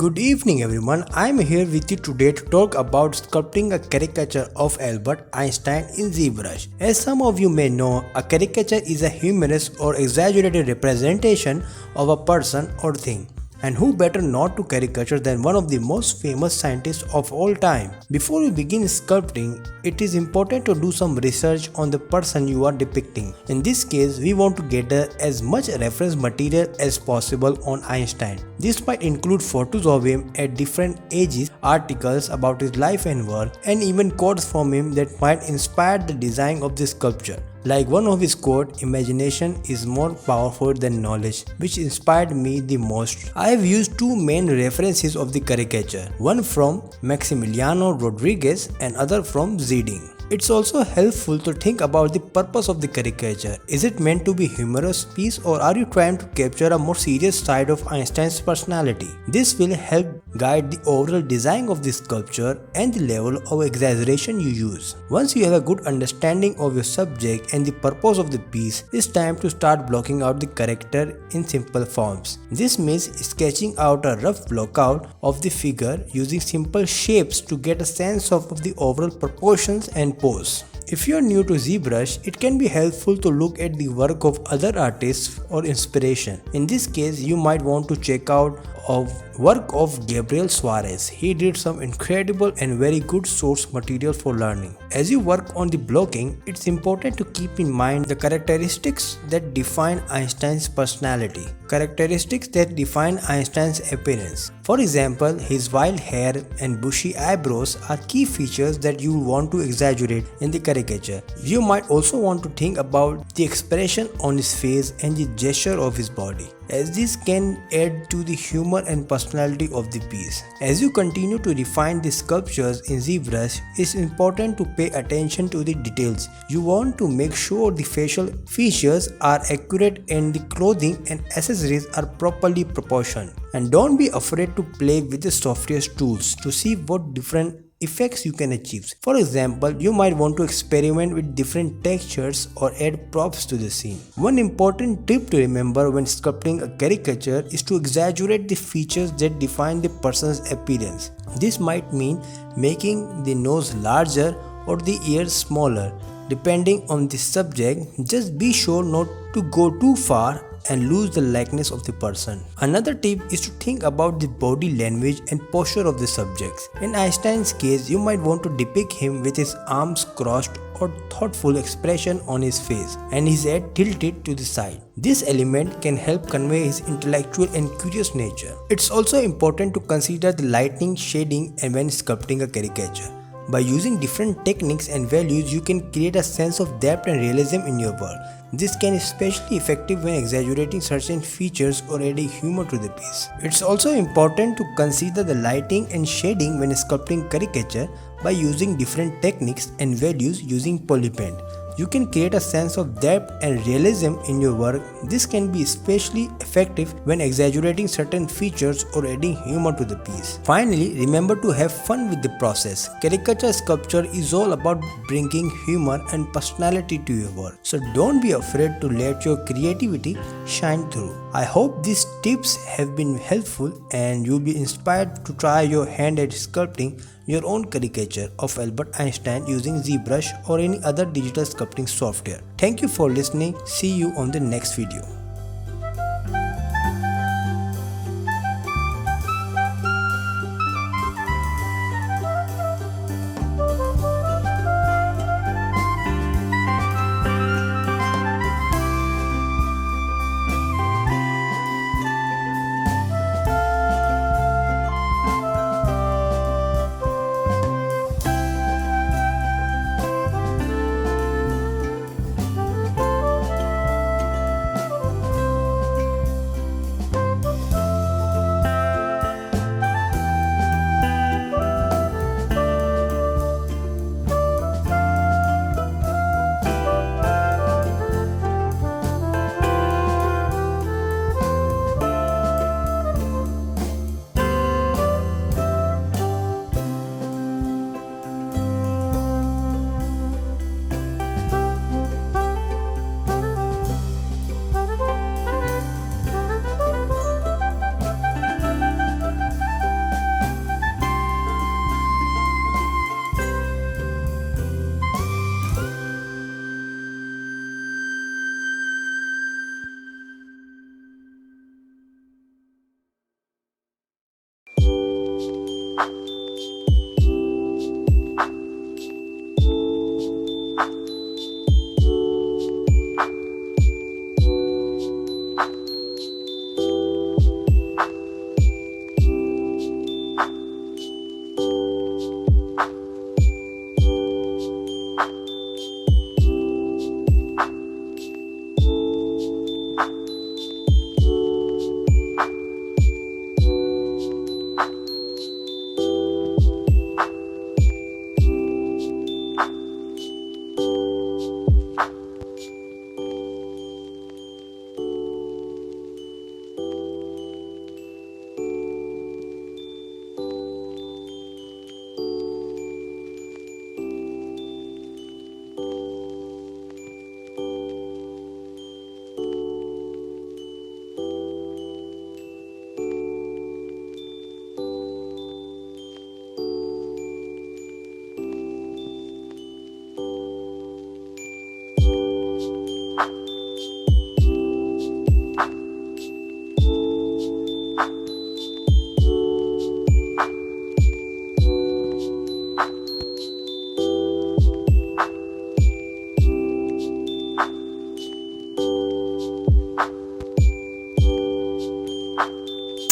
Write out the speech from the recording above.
Good evening everyone, I am here with you today to talk about sculpting a caricature of Albert Einstein in ZBrush. As some of you may know, a caricature is a humorous or exaggerated representation of a person or thing. And who better not to caricature than one of the most famous scientists of all time? Before we begin sculpting, it is important to do some research on the person you are depicting. In this case, we want to gather as much reference material as possible on Einstein. This might include photos of him at different ages, articles about his life and work, and even quotes from him that might inspire the design of the sculpture. Like one of his quotes, "Imagination is more powerful than knowledge," which inspired me the most. I have used two main references of the caricature, one from Maximiliano Rodriguez and other from Zeding. It's also helpful to think about the purpose of the caricature. Is it meant to be a humorous piece, or are you trying to capture a more serious side of Einstein's personality? This will help guide the overall design of the sculpture and the level of exaggeration you use. Once you have a good understanding of your subject and the purpose of the piece, it's time to start blocking out the character in simple forms. This means sketching out a rough blockout of the figure using simple shapes to get a sense of the overall proportions and pose. If you are new to ZBrush, it can be helpful to look at the work of other artists or inspiration. In this case, you might want to check out work of Gabriel Suarez. He did some incredible and very good source material for learning. As you work on the blocking, it's important to keep in mind the characteristics that define Einstein's personality. Characteristics that define Einstein's appearance. For example, his wild hair and bushy eyebrows are key features that you want to exaggerate in the caricature. You might also want to think about the expression on his face and the gesture of his body, as this can add to the humor and personality of the piece. As you continue to refine the sculptures in ZBrush, it's important to pay attention to the details. You want to make sure the facial features are accurate and the clothing and accessories are properly proportioned. And don't be afraid to play with the softest tools to see what different effects you can achieve. For example, you might want to experiment with different textures or add props to the scene. One important tip to remember when sculpting a caricature is to exaggerate the features that define the person's appearance. This might mean making the nose larger or the ears smaller, depending on the subject. Just be sure not to go too far and lose the likeness of the person. Another tip is to think about the body language and posture of the subjects. In Einstein's case, you might want to depict him with his arms crossed or thoughtful expression on his face and his head tilted to the side. This element can help convey his intellectual and curious nature. It's also important to consider the lighting, shading, and when sculpting a caricature. By using different techniques and values, you can create a sense of depth and realism in your work. This can be especially effective when exaggerating certain features or adding humor to the piece. It's also important to consider the lighting and shading when sculpting caricature. By using different techniques and values using Polypaint, you can create a sense of depth and realism in your work. This can be especially effective when exaggerating certain features or adding humor to the piece. Finally, remember to have fun with the process. Caricature sculpture is all about bringing humor and personality to your work. So don't be afraid to let your creativity shine through. I hope these tips have been helpful and you'll be inspired to try your hand at sculpting your own caricature of Albert Einstein using ZBrush or any other digital sculpting software. Thank you for listening. See you on the next video.